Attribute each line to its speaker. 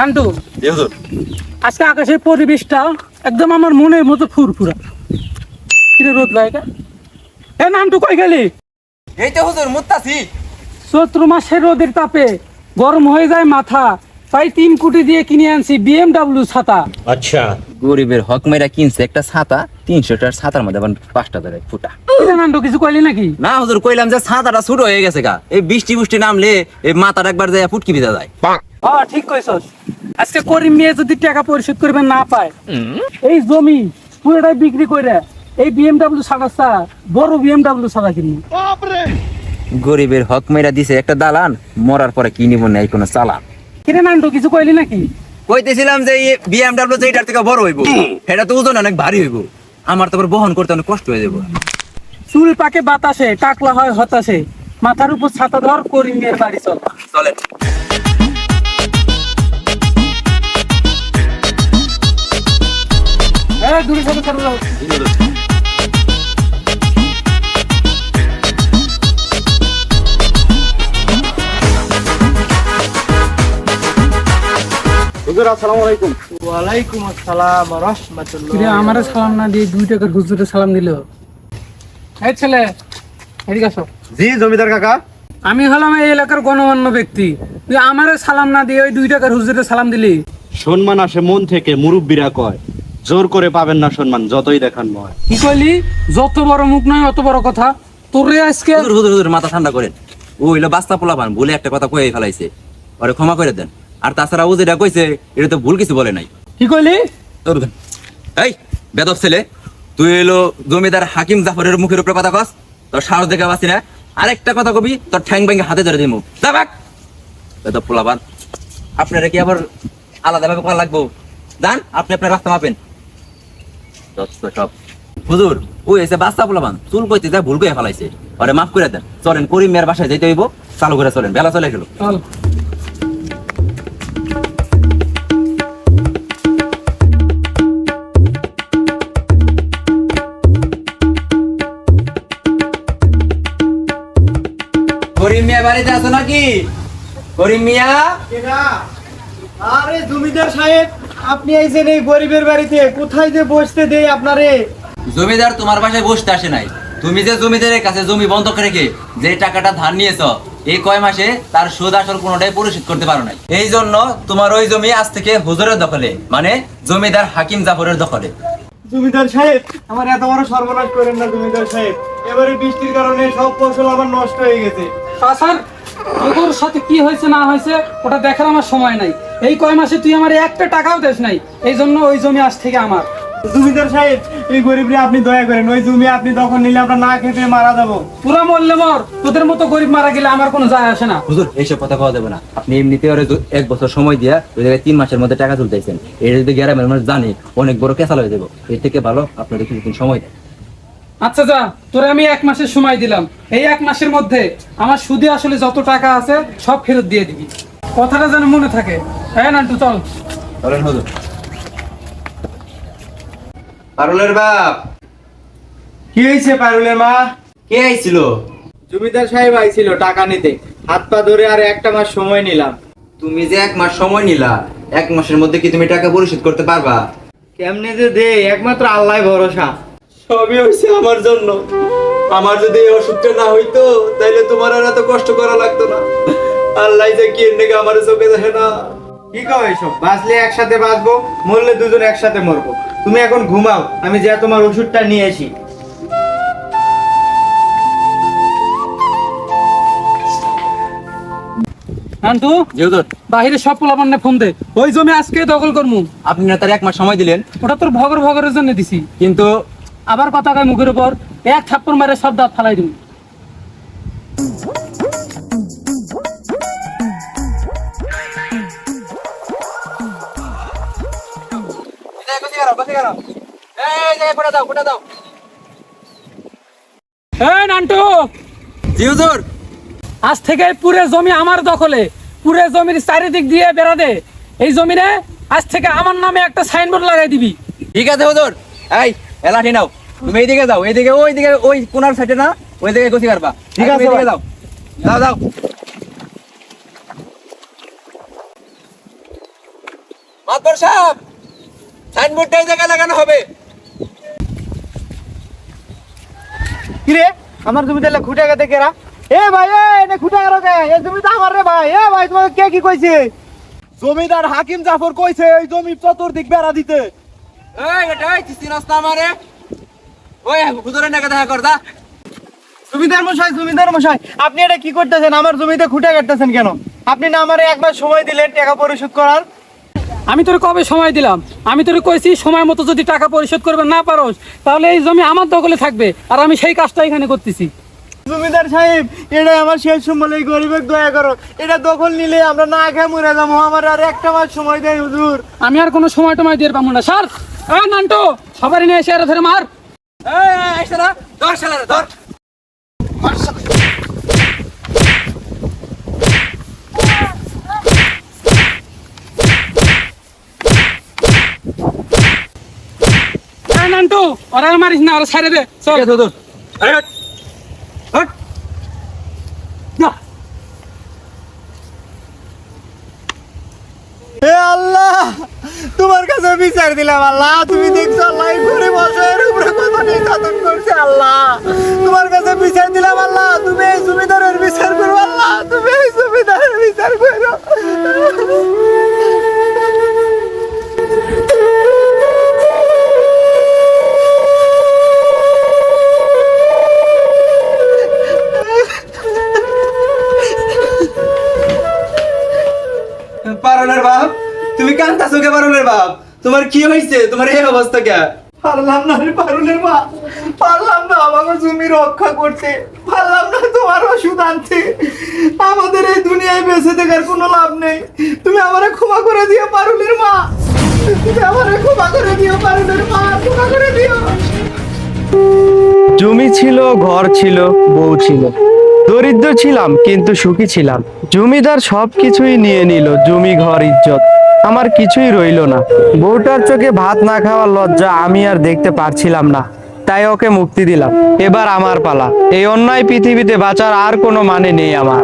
Speaker 1: নান্টু, আজকে আকাশের পরিবেশটা একদম আমার মনের মতো ফুরফুরা। কিরে রোদ ভাই এটা? এ নান্টু কই গেলি?
Speaker 2: এই তো হুজুর মুত্তাছি।
Speaker 1: চৈত্র মাসের রোদের তাপে গরম হয়ে যায় মাথা, তাই 3 কোটি দিয়ে কিনে আনছি BMW ছাতা।
Speaker 3: আচ্ছা,
Speaker 2: গরিবের হক মেরা কিনছে একটা ছাতা, 300 টাকার ছাতার মধ্যে আবার 5 টাকা দেয় ফুটা।
Speaker 1: কিরে নান্টু, কিছু কইলি নাকি?
Speaker 2: না হুজুর, কইলাম যে ছাতাটা ছোট হয়ে গেছে গা, এই বৃষ্টি নামলে এই মাথাটা একবার যায় ফুটকি ভিজা যায়।
Speaker 1: হ্যাঁ ঠিক কইছস। আজকে করিম মিয়া যদি টাকা পরিশোধ করবে না পায়, এই জমি পুরোটাই বিক্রি করে এই BMW ছাতা, বড় BMW ছাতা কিনবো।
Speaker 2: গরিবের হক মেরা দিছে একটা দালান, মরার পরে কি নিব নাই কোনো চালান।
Speaker 1: কিরে নান্টু, কিছু কইলি নাকি?
Speaker 2: কইতেছিলাম যে এই BMW যেটার থেকে বড় হইব, সেটা তো ওজন অনেক ভারী হইব, আমার তো আবার বহন করতে অনেক কষ্ট হয়ে যাব।
Speaker 1: চুল পাকে বাতাসে, টাকলা হয় হতাশে, মাথার উপর ছাতা ধর, করিম মিয়ার বাড়ি চল।
Speaker 2: চলেন।
Speaker 1: দূরে সাথে ছাড়ো যাও।
Speaker 3: হুজুর আসসালামু আলাইকুম।
Speaker 4: ওয়ালাইকুম আসসালাম ওয়া রাহমাতুল্লাহ।
Speaker 1: কিরে আমারে সালাম না দিয়ে 2 টাকার হুজুরে সালাম দিল? এই ছেলে, এদিকে আসো।
Speaker 3: জি জমিদার কাকা।
Speaker 1: আমি হলাম এই এলাকার গণমান্য ব্যক্তি, তুই আমারে সালাম না দিয়ে ওই 2 টাকার হুজুরে সালাম দিলি?
Speaker 3: সম্মান আসে মন থেকে, মুরব্বীরা কয় জোর করে পাবেন না সম্মান, যতই দেখান নয়।
Speaker 1: কি কইলি? যত বড় মুখ নয় অত বড় কথা। তোরে আজকে
Speaker 2: হুজুর মাথা ঠান্ডা করেন। ও হইলো বাস্তা পোলাপান, বলে একটা কথা কয়ে ফেলাইছে, ওরে ক্ষমা করে দেন। আর তাছাড়া ও যেটা কইছে এটা তো ভুল কিছু বলে নাই।
Speaker 1: কি কইলি?
Speaker 2: এই বেদব ছেলে, তুই হইলো জমিদার হাকিম জাফরের মুখের উপরে কথা কস, তোর সাহস দেখে পাচ্ছি না। আরেকটা কথা কবি, তোর ঠ্যাং ভেঙে হাতে ধরে দিমু। যা ভাগ বেদব পোলাপান। আপনারা কি আবার আলাদা ভাবে করা লাগবো? যান আপনি আপনার রাস্তা মাপেন। সব হুজুর ওই এসে বাস্তা পোলাপান, চুল কইতে যা ভুল করে ফেলাইছে, ওরে মাফ করে দেন। চলেন করিম মিয়ার বাসায় যাইতে হইব, চালু করে চলেন, বেলা চলে গেল।
Speaker 1: চল।
Speaker 2: করিম মিয়া বাড়িতে আছো নাকি? করিম মিয়া,
Speaker 4: আরে জমিদার সাহেব, আপনি আইছেন এই গরিবের বাড়িতে, কোথায় যে বসতে দেই আপনারে?
Speaker 2: জমিদার তোমার বাসায় বসতে আসে নাই। তুমি যে জমিদারের কাছে জমি বন্ধক রেখে যে টাকাটা ধার নিয়েছ, এই কয় মাসে তার সুদ আসল কোনোটাই পরিশোধ করতে পারো নাই। এই জন্য তোমার ওই জমি আজ থেকে হুজুরের দখলে, মানে জমিদার হাকিম জাফরের দখলে।
Speaker 4: জমিদার সাহেব, আমার এত বড় সর্বনাশ করেন না জমিদার সাহেব। এবারে বৃষ্টির কারণে সব ফসল আমার নষ্ট হয়ে গেছে।
Speaker 1: স্যার, তোর সাথে কি হয়েছে না হয়েছে ওটা দেখার আমার সময় নাই। এই কয় মাসে তুই আমার একটা টাকাও দেস নাই, এই জন্য ওই জমি আজ থেকে আমার।
Speaker 4: জমিদার সাহেব, এই গরিবরে আপনি দয়া করেন, ওই জমি আপনি তখন নিলে আমরা না খেতে মারা যাবো।
Speaker 1: পুরা মরলে মর, তোদের মতো গরিব মারা গেলে আমার কোনো যায় আসে না।
Speaker 2: হুজুর এইসব কথা কওয়া যাবে না। আপনি এমনিতে ওরে 1 বছর সময় দিয়া ওই জায়গায় 3 মাসের মধ্যে টাকা তুলতেছেন, এটা যদি গ্রামের মানুষ জানে অনেক বড় কেসাল হয়ে যাবো। এর থেকে ভালো আপনাদের কিছুদিন সময় দেন।
Speaker 1: আচ্ছা যা, তোরে আমি 1 মাসের সময় দিলাম। এই 1 মাসের মধ্যে আমার সুদে আসলে যত টাকা আছে সব ফেরত দিয়ে দিবি। কথাটা যেন মনে থাকে। হ্যাঁ নান্টু চল।
Speaker 2: চলেন হুজুর। পারুলের বাপ,
Speaker 4: কি হয়েছে পারুলের মা?
Speaker 2: কে আইছিল?
Speaker 4: জমিদার সাহেব আইছিল টাকা নিতে, হাত পা ধরে আর 1 মাস সময় নিলাম।
Speaker 2: তুমি যে 1 মাস সময় নিলা, 1 মাসের মধ্যে কি তুমি টাকা পরিশোধ করতে পারবা?
Speaker 4: কেমনে যে দে, একমাত্র আল্লাহ ভরসা। সবই হয়েছে আমার জন্য। আমার যদি এই অসুখটা না হইতো, তাইলে তোমার আর এত কষ্ট করা লাগতো না। আল্লাহ যে কি এনেকে আমার চোখে দেখে না। কি কও এসব? বাঁচলে একসাথে বাঁচবো, মরলে দুজন একসাথে মরবো। তুমি এখন ঘুমাও, আমি যা তোমার ওষুধটা নিয়ে আসি।
Speaker 1: নান্টু,
Speaker 2: জি হুজুর।
Speaker 1: বাহিরে সব পোলাপান্নে ফোন দে, ওই জমি আজকে দখল করমু।
Speaker 2: আপনি না তার 1 মাস সময় দিলেন,
Speaker 1: ওটা তোর ভগরের জন্য দিছি।
Speaker 2: কিন্তু
Speaker 1: আবার কথা কয় মুখের উপর, 1 থাপ্পড় মারে সব দাঁত ফালাই দিবি। এই নান্টু,
Speaker 2: জি হুজুর।
Speaker 1: আজ থেকে পুরো জমি আমার দখলে। পুরো জমির চারিদিক দিয়ে বেড়া দে। এই জমিনে আজ থেকে আমার নামে একটা সাইনবোর্ড লাগাই দিবি।
Speaker 2: ঠিক আছে হুজুর। এই এলাঠি নাও, তুমি এইদিকে যাও, এইদিকে ওইদিকে ওই কোনার সাইডে না, ওইদিকে গছি পারবা।
Speaker 4: ঠিক আছে,
Speaker 2: এইদিকে যাও, যাও যাও। মাতবর সাহেব, সাইনবোর্ডটা এই জায়গায় লাগানো হবে।
Speaker 4: কিরে আমার জমিতে খুঁটে গেতে কেরা? এ ভাই এনে খুঁটে গেল কে? এই জমিটা আমার রে ভাই। এ ভাই তোমাকে কে কি কইছে? জমিদার হাকিম জাফর কইছে এই জমি চতুর্দিক বেড়া দিতে।
Speaker 2: এই এটাই চিচিনাস না আমারে। ওই হুজুরের নাকি দেখা কর দা।
Speaker 4: জমিদার মশাই আপনি এটা কি করতেছেন? আমার জমিতে খুঁটে কাটতেছেন কেন? আপনি না আমারে একবার সময় দিলেন টাকা পরিশোধ করার।
Speaker 1: আমি তোর কবে সময় দিলাম? আমি তোর কইছি সময় মতো যদি টাকা পরিশোধ করবে না পারোস তাহলে এই জমি আমার দখলে থাকবে, আর আমি সেই কাজটা এখানে করতেছি।
Speaker 4: জমিদার সাহেব এটা আমার শেষ সময়, এই গরিবের দয়া করো। এটা দখল নিলে আমরা না খেয়ে মরে যাবো। আমার আর একটা মাস সময় দেয় হুজুর।
Speaker 1: আমি আর কোনো সময় টময় দিয়ে পাবো না। স্যার নান্টু সবারই নিয়ে এসে ধরে মার।
Speaker 2: এই আইসা না, ধর শালারে ধর।
Speaker 1: নান্টু ওরা আর মারিস না, ওরা ছেড়ে দে চল।
Speaker 2: ঠিক আছে হুজুর। এই হট। হট। না।
Speaker 4: হে আল্লাহ তোমার কাছে বিচার দিলাম। আল্লাহ তুমি দেখছো আল্লাহ এই গরিব অসহায়ের উপরে কত নির্যাতন করছে। আল্লাহ তোমার কাছে বিচার দিলাম। আল্লাহ তুমি এই জমিদারের বিচার করো। আল্লাহ তুমি এই জমিদারের বিচার করো।
Speaker 5: পারনের বাপ, তুমি কান্তাছো কে? পারনের বাপ, তোমার কি হয়েছে? তোমার এই অবস্থা কে?
Speaker 4: পারলাম না রে পারুলের মা, পারলাম না আমাকে জমি রক্ষা করতে, পারলাম না তোমার ওষুধ আনতে। আমাদের এই দুনিয়ায় বেঁচে থাকার কোনো লাভ নেই। তুমি আমারে ক্ষমা করে দিও পারুলের মা, তুমি আমারে ক্ষমা করে দিও পারুলের মা, ক্ষমা করে দিও।
Speaker 6: জমি ছিল, ঘর ছিল, বউ ছিল, দরিদ্র ছিলাম কিন্তু সুখী ছিলাম। জমিদার সবকিছুই নিয়ে নিল, জমি ঘর ইজ্জত আমার কিছুই রইলো না। বউটার চোখে ভাত না খাওয়ার লজ্জা আমি আর দেখতে পারছিলাম না, তাই ওকে মুক্তি দিলাম। এবার আমার পালা। এই অন্যায় পৃথিবীতে বাঁচার আর কোনো মানে নেই আমার।